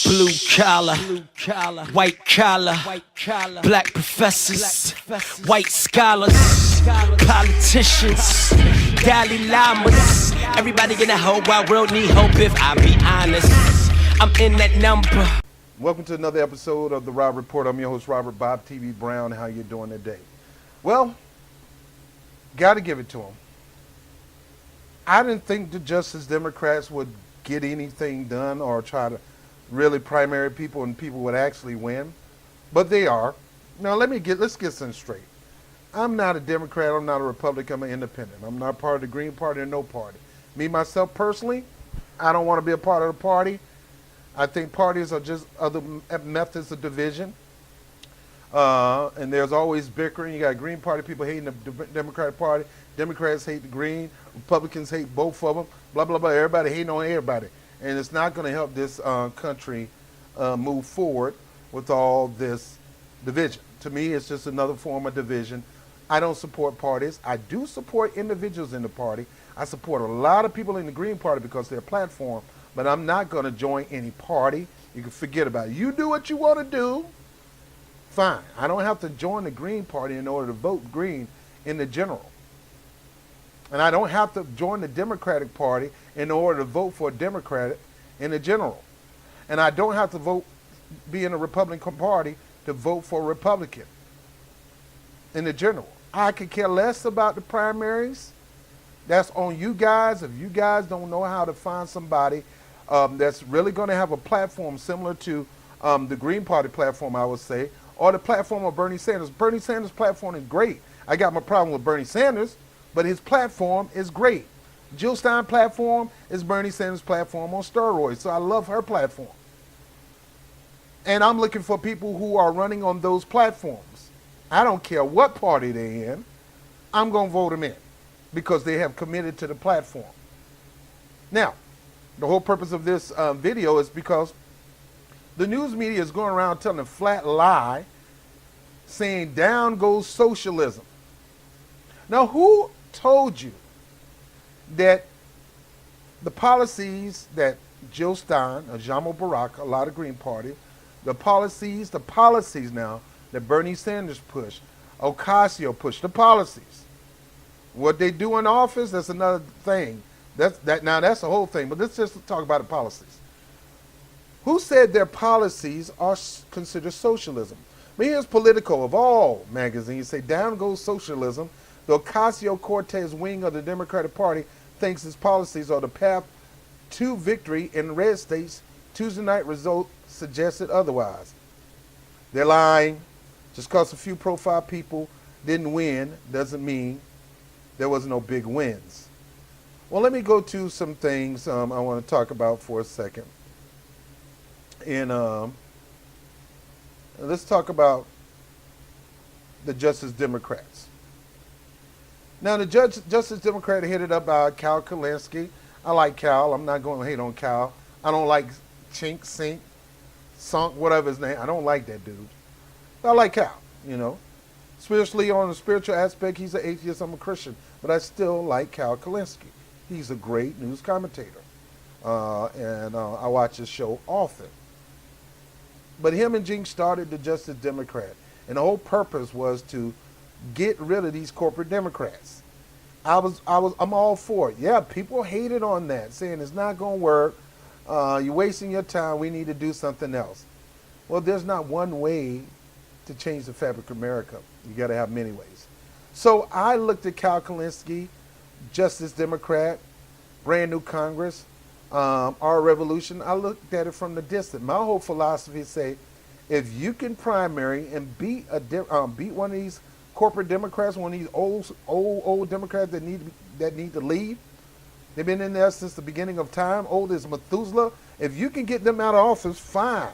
Blue collar, white collar, black professors, white scholars, politicians, Dalai Lamas. Everybody in the whole wide world need hope if I be honest. I'm in that number. Welcome to another episode of the Rob Report. I'm your host, Robert BOBTV Brown. How you doing today? Well, got to give it to them. I didn't think the Justice Democrats would get anything done or try to really primary people and people would actually win, but they are. Now let's get something straight. I'm not a Democrat, I'm not a Republican, I'm an independent. I'm not part of the Green Party or no party. Me, myself personally, I don't want to be a part of the party. I think parties are just other methods of division. And there's always bickering. You got Green Party people hating the Democratic Party. Democrats hate the Green. Republicans hate both of them. Blah, blah, blah. Everybody hating on everybody. And it's not going to help this country move forward with all this division. To me, it's just another form of division. I don't support parties. I do support individuals in the party. I support a lot of people in the Green Party because of their platform. But I'm not going to join any party. You can forget about it. You do what you want to do. Fine. I don't have to join the Green Party in order to vote Green in the general. And I don't have to join the Democratic Party in order to vote for a Democrat in the general. And I don't have to be in the Republican Party to vote for a Republican in the general. I could care less about the primaries. That's on you guys. If you guys don't know how to find somebody that's really going to have a platform similar to the Green Party platform, I would say, or the platform of Bernie Sanders. Bernie Sanders' platform is great. I got my problem with Bernie Sanders, but his platform is great. Jill Stein's platform is Bernie Sanders' platform on steroids, so I love her platform. And I'm looking for people who are running on those platforms. I don't care what party they're in. I'm going to vote them in because they have committed to the platform. Now, the whole purpose of this video is because the news media is going around telling a flat lie, saying down goes socialism. Now, who told you that the policies that Jill Stein, Ajamo Barack, a lot of Green Party, the policies now that Bernie Sanders pushed, Ocasio pushed, the policies. What they do in office, that's another thing. That's the whole thing, but let's just talk about the policies. Who said their policies are considered socialism? I mean, here's Politico of all magazines say down goes socialism. The Ocasio-Cortez wing of the Democratic Party thinks its policies are the path to victory in red states. Tuesday night results suggested otherwise. They're lying. Just because a few profile people didn't win doesn't mean there was no big wins. Well, let me go to some things I want to talk about for a second. And let's talk about the Justice Democrats. Now, the Justice Democrat headed up by Cal Kulinski. I like Cal. I'm not going to hate on Cal. I don't like Chink, Sink, Sunk, whatever his name. I don't like that dude. But I like Cal, you know. Spiritually, on the spiritual aspect, he's an atheist. I'm a Christian. But I still like Cal Kulinski. He's a great news commentator. And I watch his show often. But him and Jink started the Justice Democrat. And the whole purpose was to get rid of these corporate Democrats. I'm all for it. Yeah, people hated on that, saying it's not going to work. You're wasting your time. We need to do something else. Well, there's not one way to change the fabric of America. You got to have many ways. So I looked at Cal Kulinski, Justice Democrat, brand new Congress, our revolution. I looked at it from the distance. My whole philosophy say, if you can primary and beat one of these corporate Democrats, one of these old Democrats that need to leave, they've been in there since the beginning of time, old as Methuselah. If you can get them out of office, fine.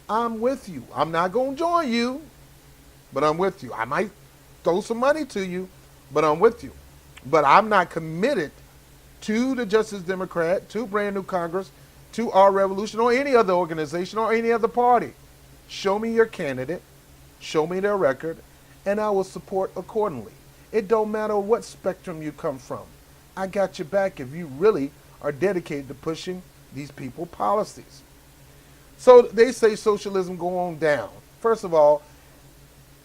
I'm with you. I'm not going to join you, but I'm with you. I might throw some money to you, but I'm with you. But I'm not committed to the Justice Democrat, to brand new Congress, to our revolution, or any other organization, or any other party. Show me your candidate, show me their record, and I will support accordingly. It don't matter what spectrum you come from. I got your back if you really are dedicated to pushing these people's policies. So they say socialism go on down. First of all,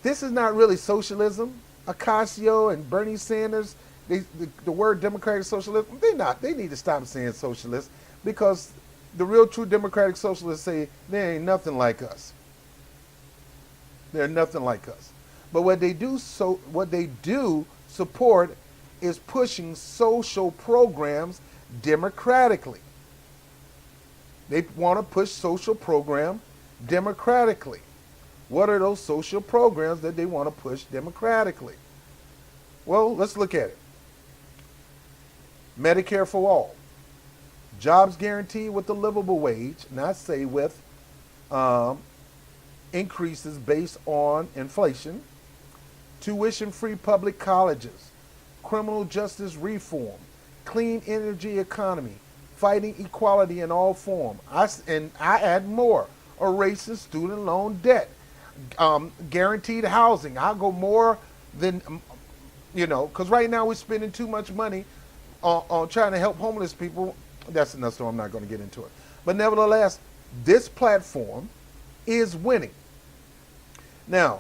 this is not really socialism. Ocasio and Bernie Sanders, the word democratic socialism, they need to stop saying socialist, because the real true democratic socialists say there ain't nothing like us. They're nothing like us. But what they do support is pushing social programs democratically. They want to push social program democratically. What are those social programs that they want to push democratically? Well, let's look at it. Medicare for all. Jobs guaranteed with a livable wage, not say with increases based on inflation. Tuition-free public colleges. Criminal justice reform. Clean energy economy. Fighting equality in all forms. I add more. Erasing student loan debt. Guaranteed housing. I'll go more than, because right now we're spending too much money on trying to help homeless people. That's enough, so I'm not going to get into it. But nevertheless, this platform is winning. Now,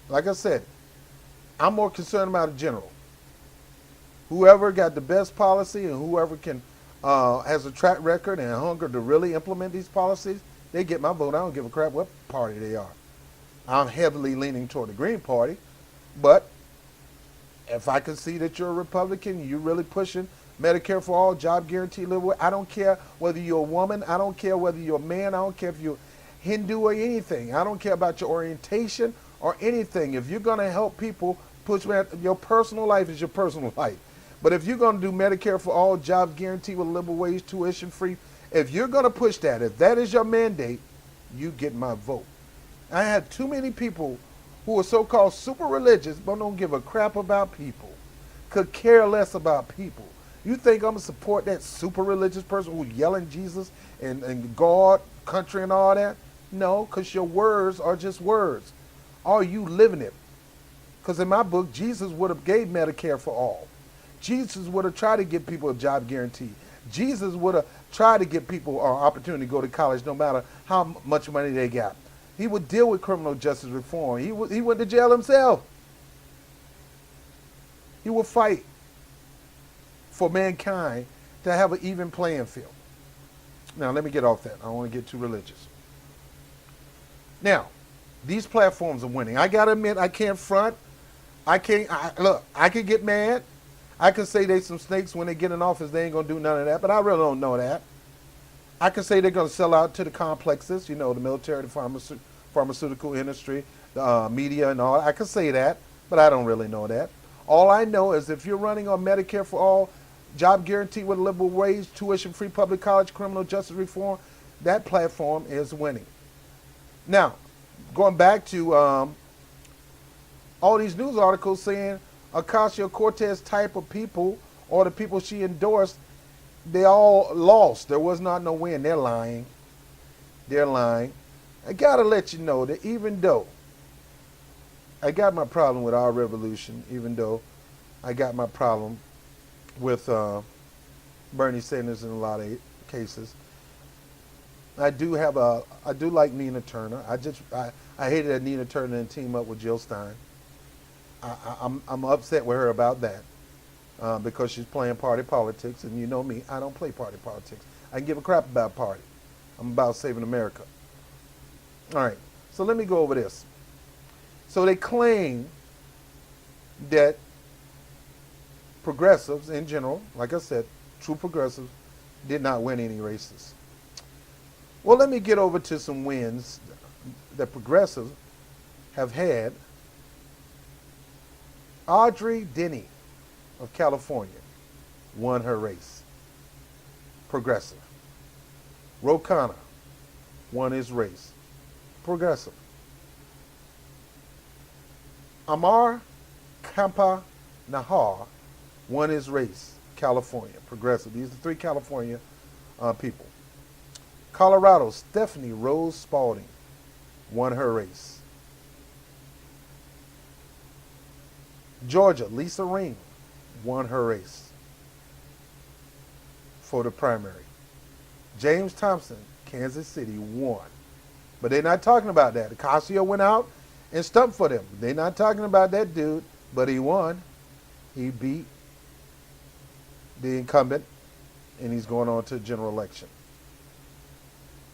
like I said, I'm more concerned about the general. Whoever got the best policy and whoever can has a track record and hunger to really implement these policies, they get my vote. I don't give a crap what party they are. I'm heavily leaning toward the Green Party, but if I can see that you're a Republican, you're really pushing Medicare for all, job guarantee, I don't care whether you're a woman, I don't care whether you're a man, I don't care if you're Hindu or anything. I don't care about your orientation or anything. If you're going to help people, your personal life is your personal life. But if you're going to do Medicare for all, job guarantee with livable wage, tuition free, if you're going to push that, if that is your mandate, you get my vote. I had too many people who are so-called super religious but don't give a crap about people, could care less about people. You think I'm going to support that super religious person who's yelling Jesus and God, country and all that? No, because your words are just words. Are you living it? Because in my book, Jesus would have gave Medicare for all. Jesus would have tried to give people a job guarantee. Jesus would have tried to give people an opportunity to go to college no matter how much money they got. He would deal with criminal justice reform. He went to jail himself. He would fight for mankind to have an even playing field. Now, let me get off that. I don't want to get too religious. Now, these platforms are winning. I got to admit, I can't front. I can get mad. I can say they some snakes when they get in office. They ain't going to do none of that, but I really don't know that. I can say they're going to sell out to the complexes, the military, the pharmaceutical industry, the media and all. I can say that, but I don't really know that. All I know is if you're running on Medicare for all, job guarantee with a livable wage, tuition-free public college, criminal justice reform, that platform is winning. Now, going back to all these news articles saying Ocasio-Cortez type of people or the people she endorsed, they all lost. There was not no win. They're lying. They're lying. I got to let you know that even though I got my problem with our revolution, even though I got my problem with Bernie Sanders in a lot of cases, I do like Nina Turner. I hated that Nina Turner didn't team up with Jill Stein. I'm upset with her about that because she's playing party politics, and you know me, I don't play party politics. I can give a crap about party. I'm about saving America. All right, so let me go over this. So they claim that progressives in general, like I said, true progressives, did not win any races. Well, let me get over to some wins that progressives have had. Audrey Denny of California won her race. Progressive. Ro Khanna won his race. Progressive. Amar Kampa Nahar won his race. California. Progressive. These are three California people. Colorado, Stephanie Rose Spalding won her race. Georgia, Lisa Ring won her race for the primary. James Thompson, Kansas City, won. But they're not talking about that. Ocasio went out and stumped for them. They're not talking about that dude, but he won. He beat the incumbent, and he's going on to the general election.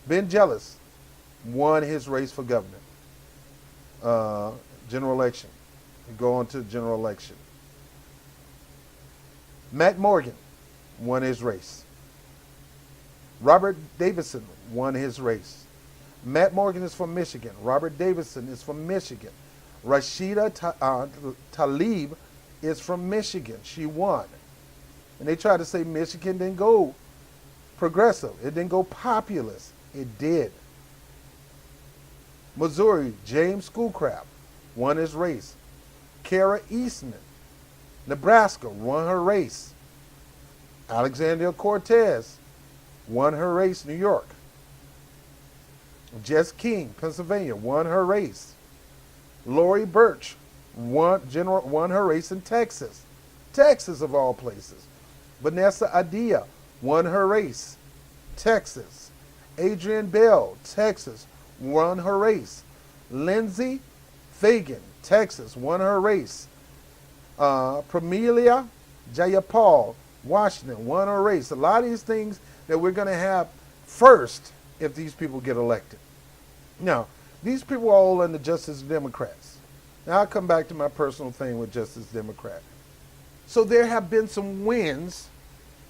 Ben Jealous won his race for governor. General election. He go on to the general election. Matt Morgan won his race. Robert Davidson won his race. Matt Morgan is from Michigan. Robert Davidson is from Michigan. Rashida Tlaib is from Michigan. She won. And they tried to say Michigan didn't go progressive. It didn't go populist. It did. Missouri, James Schoolcraft won his race. Kara Eastman, Nebraska, won her race. Alexandria Cortez won her race, New York. Jess King, Pennsylvania, won her race. Lori Birch won her race in Texas. Texas, of all places. Vanessa Adia won her race. Texas. Adrian Bell, Texas, won her race. Lindsey Fagan, Texas, won her race. Pramelia Jayapal, Washington, won her race. A lot of these things that we're going to have first if these people get elected. Now, these people are all under Justice Democrats. Now, I'll come back to my personal thing with Justice Democrat. So there have been some wins,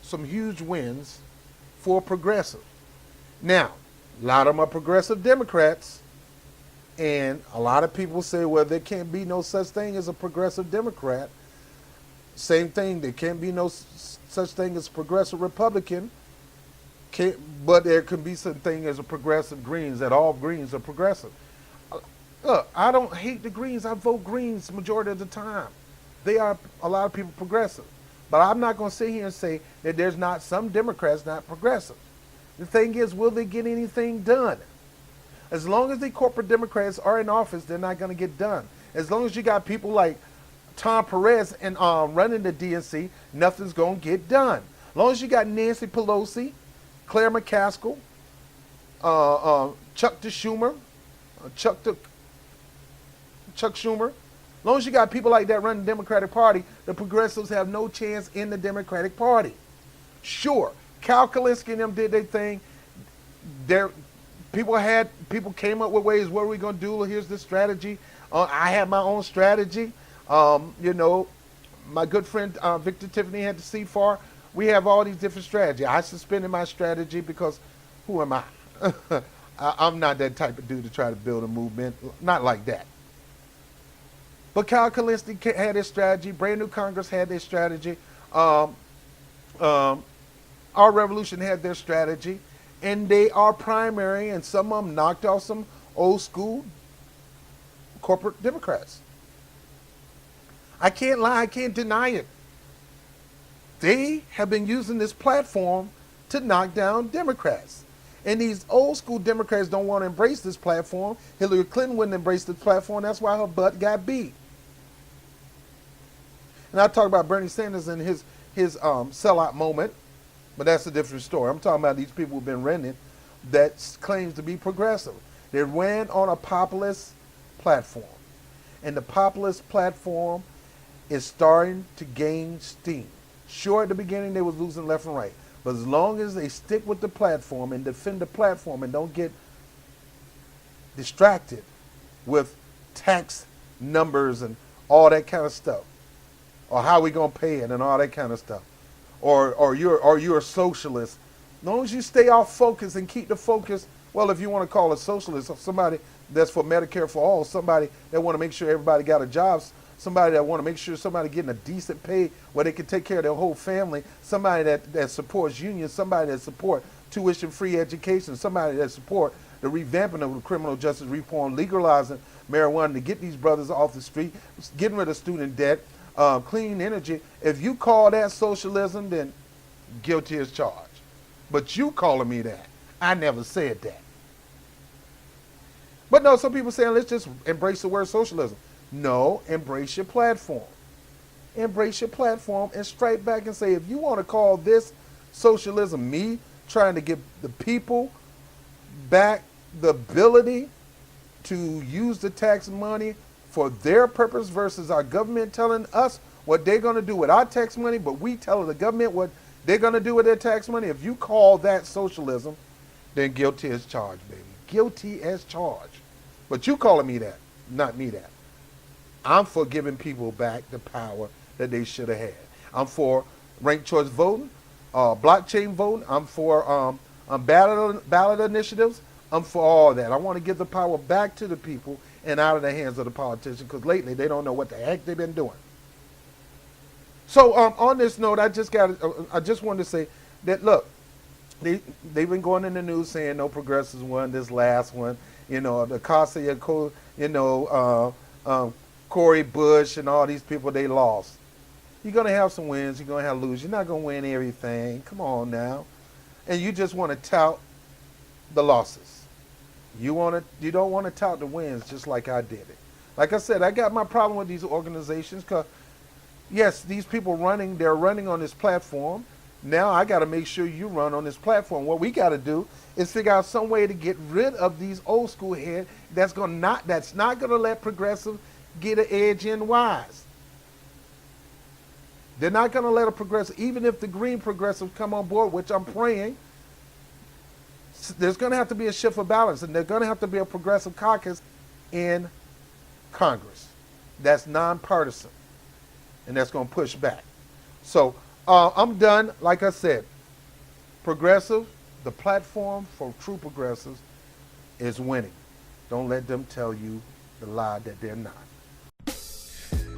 some huge wins for progressive. Now, a lot of them are progressive Democrats, and a lot of people say, well, there can't be no such thing as a progressive Democrat. Same thing, there can't be no such thing as a progressive Republican, but there can be some thing as a progressive Greens, that all Greens are progressive. Look, I don't hate the Greens. I vote Greens the majority of the time. They are, a lot of people, progressive. But I'm not going to sit here and say that there's not some Democrats not progressive. The thing is, will they get anything done? As long as the corporate Democrats are in office, they're not going to get done. As long as you got people like Tom Perez and running the DNC, nothing's going to get done. As long as you got Nancy Pelosi, Claire McCaskill, Chuck Schumer, as long as you got people like that running the Democratic Party, the progressives have no chance in the Democratic Party. Sure, Cal Kalinske and them did their thing. People came up with ways, what are we going to do? Here's the strategy. I had my own strategy. My good friend Victor Tiffany had the CFAR. We have all these different strategies. I suspended my strategy because who am I? I'm not that type of dude to try to build a movement. Not like that. But Cal Kalinske had his strategy. Brand New Congress had their strategy. Our Revolution had their strategy. And they are primary, and some of them knocked off some old school corporate Democrats. I can't lie. I can't deny it. They have been using this platform to knock down Democrats. And these old school Democrats don't want to embrace this platform. Hillary Clinton wouldn't embrace this platform. That's why her butt got beat. And I talk about Bernie Sanders and his sellout moment, but that's a different story. I'm talking about these people who've been running that claims to be progressive. They ran on a populist platform. And the populist platform is starting to gain steam. Sure, at the beginning they was losing left and right. But as long as they stick with the platform and defend the platform and don't get distracted with tax numbers and all that kind of stuff, or how we gonna pay it and all that kind of stuff, or you're a socialist. As long as you stay off focus and keep the focus, well, if you want to call a socialist, somebody that's for Medicare for all, somebody that want to make sure everybody got a job, somebody that want to make sure somebody getting a decent pay where they can take care of their whole family, somebody that supports unions, somebody that support tuition-free education, somebody that support the revamping of the criminal justice reform, legalizing marijuana to get these brothers off the street, getting rid of student debt, clean energy. If you call that socialism, then guilty as charged. But you calling me that. I never said that. But no, some people saying let's just embrace the word socialism. No, embrace your platform. Embrace your platform and strike back and say, if you want to call this socialism, me trying to give the people back the ability to use the tax money for their purpose versus our government telling us what they're going to do with our tax money, but we tell the government what they're going to do with their tax money. If you call that socialism, then guilty as charged, baby. Guilty as charged. But you calling me that, not me that. I'm for giving people back the power that they should have had. I'm for ranked choice voting, blockchain voting. I'm for ballot initiatives. I'm for all that. I want to give the power back to the people and out of the hands of the politicians, because lately they don't know what the heck they've been doing. So on this note, I just wanted to say that, look, they've been going in the news saying no progressives won this last one. You know, the Casa, Corey Bush and all these people, they lost. You're going to have some wins. You're going to have lose. You're not going to win everything. Come on now. And you just want to tout the losses. You don't want to tout the wins, just like I did it. Like I said, I got my problem with these organizations because, yes, these people they're running on this platform. Now I got to make sure you run on this platform. What we got to do is figure out some way to get rid of these old school heads that's not going to let progressives get an edge in wise. They're not going to let a progressive, even if the green progressives come on board, which I'm praying, there's going to have to be a shift of balance, and there's going to have to be a progressive caucus in Congress that's nonpartisan, and that's going to push back. So I'm done. Like I said, progressive, the platform for true progressives is winning. Don't let them tell you the lie that they're not.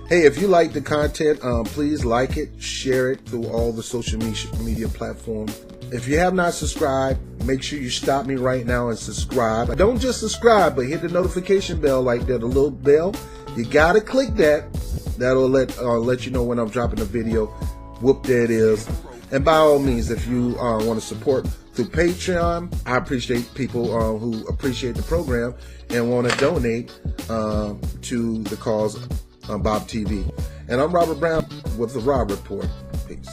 Hey, if you like the content, please like it, share it through all the social media platforms. If you have not subscribed, make sure you stop me right now and subscribe. Don't just subscribe, but hit the notification bell like that, a little bell. You gotta click that. That'll let you know when I'm dropping a video. Whoop, there it is. And by all means, if you want to support through Patreon, I appreciate people who appreciate the program and want to donate to the cause on BOBTV. And I'm Robert Brown with the Rob Report. Peace.